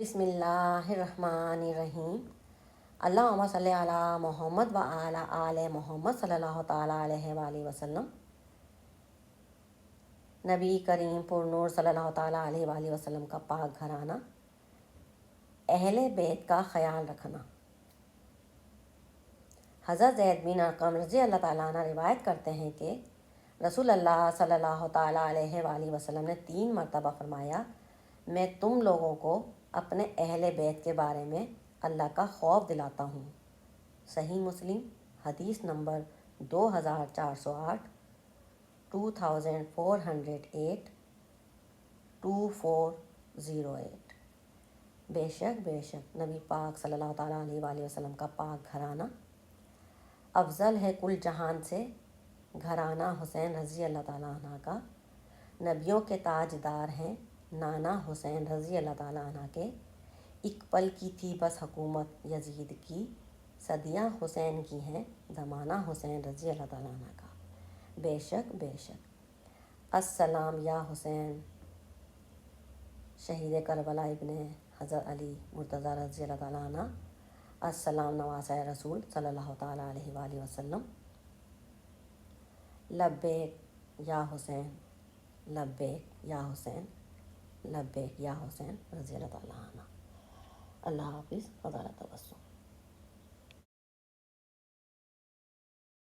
بسم اللہ الرحمن الرحیم۔ اللہم صلی علی محمد و علی آل محمد صلی اللہ تعالیٰ علیہ وآلہ وسلم۔ نبی کریم پر نور صلی اللہ تعالیٰ علیہ وآلہ وسلم کا پاک گھرانہ، اہل بیت کا خیال رکھنا۔ حضرت زید بن ارقم رضی اللہ تعالیٰ عنہ روایت کرتے ہیں کہ رسول اللہ صلی اللہ تعالیٰ علیہ وآلہ وسلم نے 3 مرتبہ فرمایا، میں تم لوگوں کو اپنے اہل بیت کے بارے میں اللہ کا خوف دلاتا ہوں۔ صحیح مسلم حدیث نمبر 2408، 2408، 2408۔ بے شک نبی پاک صلی اللہ تعالیٰ علیہ وآلہ وسلم کا پاک گھرانہ افضل ہے کل جہان سے۔ گھرانہ حسین رضی اللہ تعالیٰ عنہ کا، نبیوں کے تاجدار ہیں نانا حسین رضی اللہ تعالیٰ عنہ کے۔ ایک پل کی تھی بس حکومت یزید کی، صدیاں حسین کی ہیں زمانہ حسین رضی اللہ تعالیٰ عنہ کا۔ بے شک السلام یا حسین، شہید کربلا ابن حضرت علی مرتضیٰ رضی اللہ تعالیٰ عنہ۔ السلام نواسۂ رسول صلی اللہ تعالیٰ علیہ وآلہ وسلم۔ لبیک یا حسین، لبیک یا حسین، لبیک یا حسین رضی اللہ تعالیٰ عنہ۔ اللہ حافظ، فضل توسل۔